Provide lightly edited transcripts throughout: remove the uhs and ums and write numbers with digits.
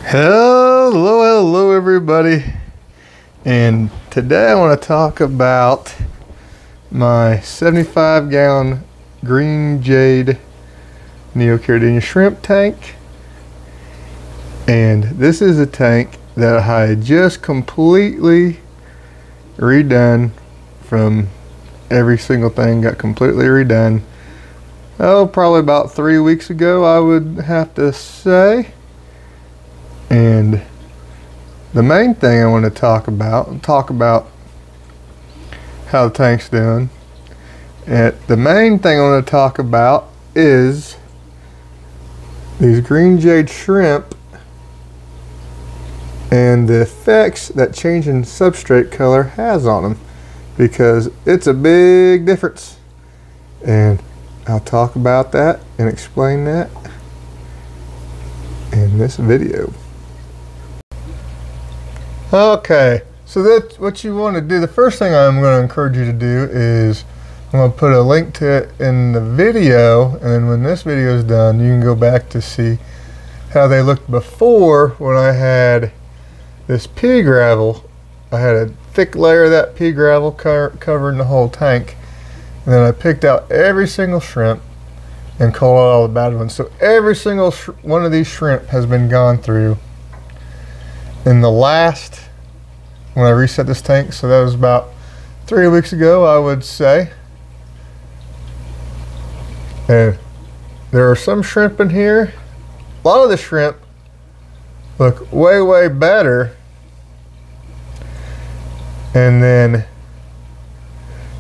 Hello everybody, and today I want to talk about my 75-gallon green jade Neocaridina shrimp tank. And this is a tank that I had just completely redone. From every single thing got completely redone, oh, probably about 3 weeks ago, I would have to say. And the main thing I want to talk about how the tank's doing. And the main thing I want to talk about is these green jade shrimp and the effects that changing substrate color has on them, because it's a big difference. And I'll talk about that and explain that in this video. Okay, so that's what you want to do. The first thing I'm going to encourage you to do is I'm going to put a link to it in the video, and then when this video is done, you can go back to see how they looked before when I had this pea gravel. I had a thick layer of that pea gravel covering the whole tank, and then I picked out every single shrimp and called out all the bad ones. So every single one of these shrimp has been gone through in the last, when I reset this tank, so that was about 3 weeks ago, I would say. And there are some shrimp in here. A lot of the shrimp look way better, and then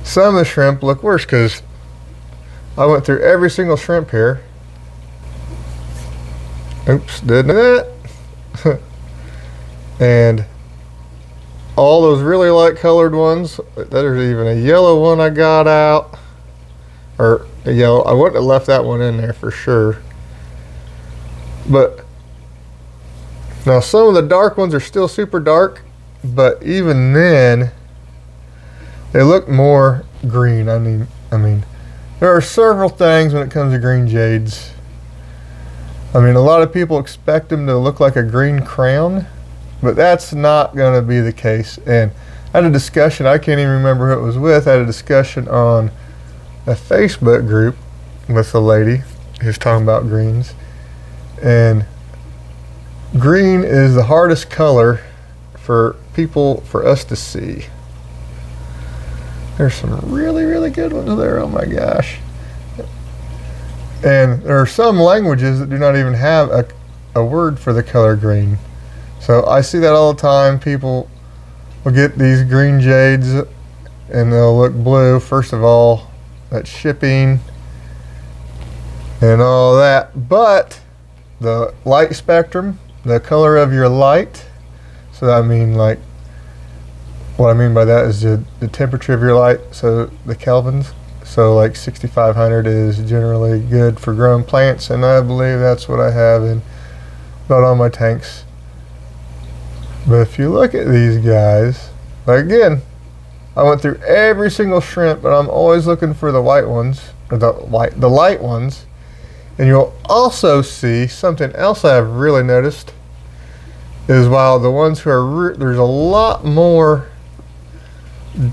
some of the shrimp look worse, because I went through every single shrimp here. Oops, didn't that? And all those really light colored ones, there's even a yellow one I got out, or a yellow, I wouldn't have left that one in there for sure. But now some of the dark ones are still super dark, but even then they look more green. I mean there are several things when it comes to green jades. I mean, a lot of people expect them to look like a green crown, but that's not going to be the case. And I had a discussion, I can't even remember who it was with, I had a discussion on a Facebook group with a lady who's talking about greens. And green is the hardest color for us to see. There's some really good ones there, oh my gosh. And there are some languages that do not even have a word for the color green. So I see that all the time. People will get these green jades and they'll look blue. First of all, that's shipping and all that. But the light spectrum, the color of your light, so I mean, like, what I mean by that is the temperature of your light, so the kelvins. So like 6500 is generally good for growing plants, and I believe that's what I have in about all my tanks. But if you look at these guys, like, again, I went through every single shrimp, but I'm always looking for the white ones, or the light ones. And you'll also see something else I've really noticed is, while the ones who are there's a lot more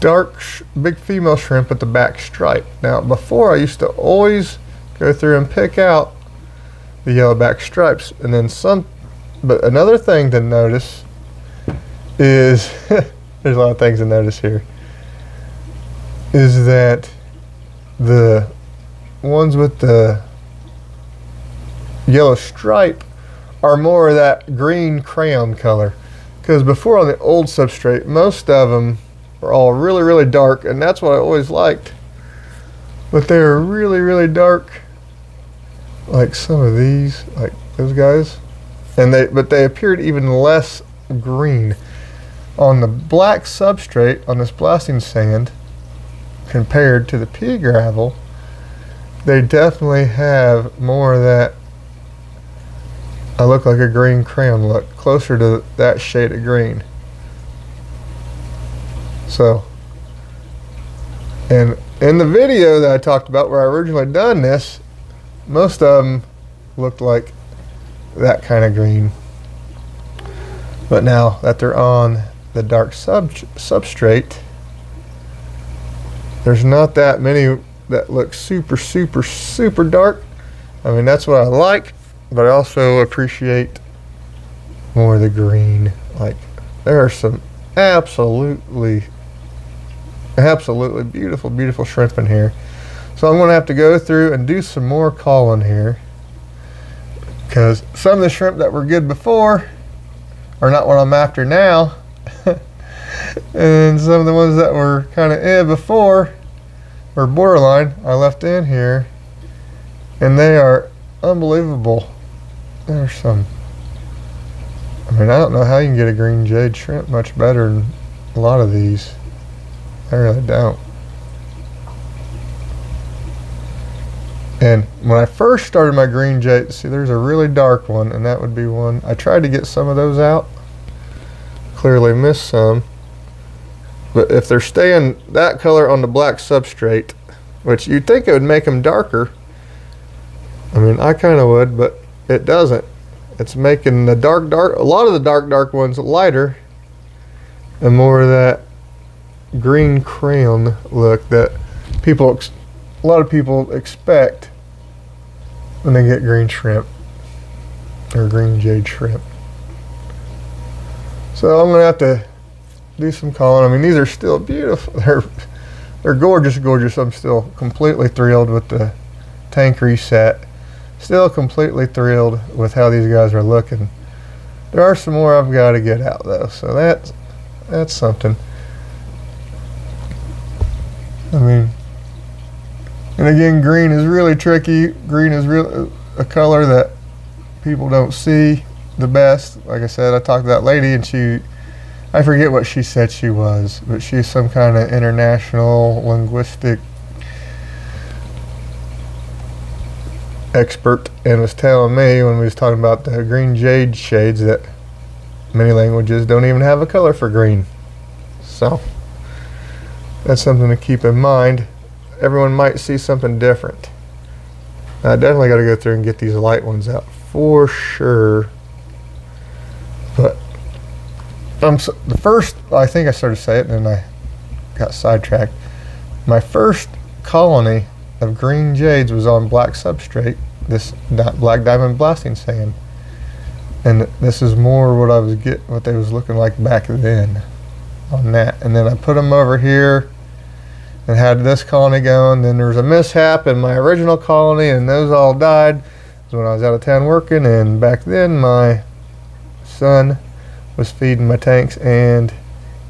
dark big female shrimp at the back stripe. Now before, I used to always go through and pick out the yellow back stripes, and then some. But another thing to notice is there's a lot of things to notice here, is that the ones with the yellow stripe are more of that green crayon color, because before on the old substrate, most of them are all really dark, and that's what I always liked. But they're really dark, like some of these, like those guys, and but they appeared even less green. on the black substrate on this blasting sand compared to the pea gravel, they definitely have more of that, I look like a green crayon look, closer to that shade of green. So, and in the video that I talked about where I originally done this, most of them looked like that kind of green. But now that they're on the dark substrate, there's not that many that look super, super, super dark. I mean, that's what I like, but I also appreciate more of the green. Like, there are some absolutely beautiful, beautiful shrimp in here. So I'm going to have to go through and do some more calling here, because some of the shrimp that were good before are not what I'm after now. And some of the ones that were kind of before, or borderline, I left in here, and they are unbelievable. There's some, I mean, I don't know how you can get a green jade shrimp much better than a lot of these. I really don't. And when I first started my green jade, see, there's a really dark one, and that would be one. I tried to get some of those out. Clearly missed some. But if they're staying that color on the black substrate, which you'd think it would make them darker, I mean, I kind of would, but it doesn't. It's making the dark, a lot of the dark ones lighter, and more of that green crayon look that a lot of people expect when they get green shrimp or green jade shrimp. So I'm gonna have to do some calling. I mean, these are still beautiful. They're gorgeous, gorgeous. I'm still completely thrilled with the tank reset. Still completely thrilled with how these guys are looking. There are some more I've got to get out though, so that's something. I mean, and again, green is really tricky. Green is really a color that people don't see the best. Like I said, I talked to that lady, and I forget what she said she was, but she's some kind of international linguistic expert, and was telling me when we was talking about the green jade shades that many languages don't even have a color for green. So that's something to keep in mind. Everyone might see something different. I definitely got to go through and get these light ones out for sure. But the first, I think I started to say it and then I got sidetracked. My first colony of green jades was on black substrate, this black diamond blasting sand. And this is more what I was getting, what they was looking like back then on that. And then I put them over here and had this colony going. Then there was a mishap in my original colony, and those all died. It was when I was out of town working, and back then my son was feeding my tanks, and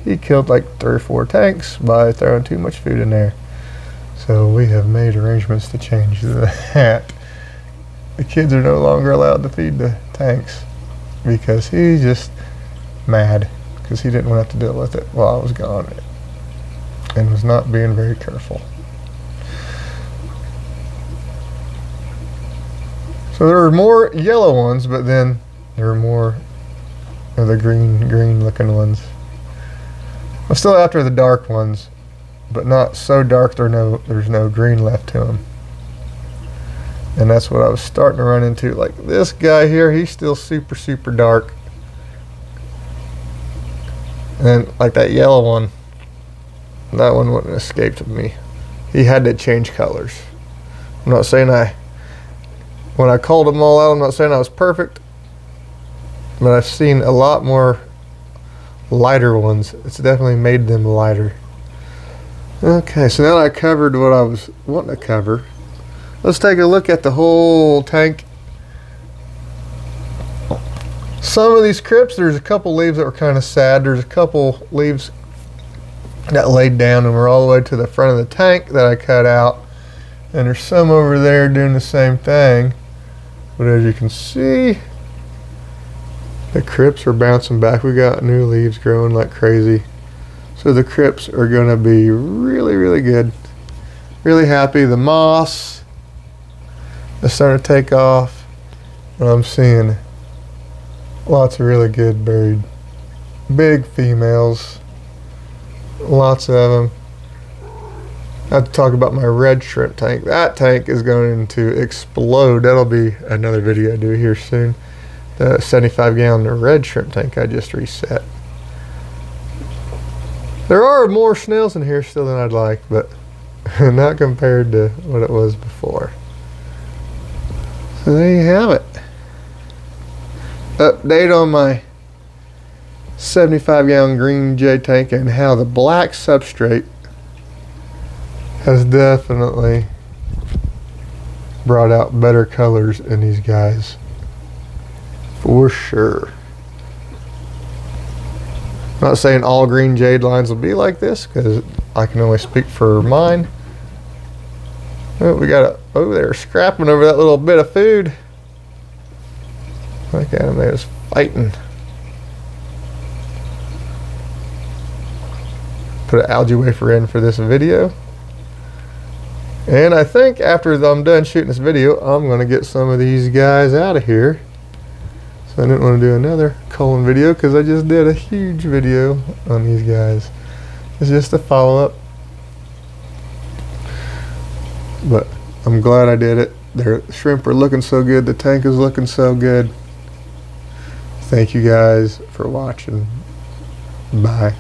he killed like 3 or 4 tanks by throwing too much food in there. So we have made arrangements to change that. The kids are no longer allowed to feed the tanks because he's just mad because he didn't want to have to deal with it while I was gone and was not being very careful. So there were more yellow ones, but then there were more of the green looking ones. I'm still after the dark ones, but not so dark there's no green left to them. And that's what I was starting to run into. Like this guy here, he's still super, super dark. And like that yellow one, that one wouldn't have escaped me. He had to change colors. I'm not saying when I called them all out, I'm not saying I was perfect, but I've seen a lot more lighter ones. It's definitely made them lighter. Okay, so now I covered what I was wanting to cover. Let's take a look at the whole tank. Some of these crypts, there's a couple leaves that were kind of sad. There's a couple leaves that laid down and were all the way to the front of the tank that I cut out. And there's some over there doing the same thing. But as you can see, The crypts are bouncing back. We got new leaves growing like crazy. So the crypts are gonna be really, really good. Really happy. The moss is starting to take off. I'm seeing lots of really good buried. Big females. Lots of them. I have to talk about my red shrimp tank. That tank is going to explode. That'll be another video I do here soon. The 75-gallon red shrimp tank I just reset. There are more snails in here still than I'd like, but not compared to what it was before. So there you have it. Update on my 75-gallon green Jade tank and how the black substrate has definitely brought out better colors in these guys. For sure. I'm not saying all green Jade lines will be like this, because I can only speak for mine. Oh, we got a, oh, they're scrapping over that little bit of food. Look at them, they're just fighting. Put an algae wafer in for this video. And I think after I'm done shooting this video, I'm going to get some of these guys out of here. So I didn't want to do another colon video because I just did a huge video on these guys. It's just a follow-up. But I'm glad I did it. Their shrimp are looking so good. The tank is looking so good. Thank you guys for watching. Bye.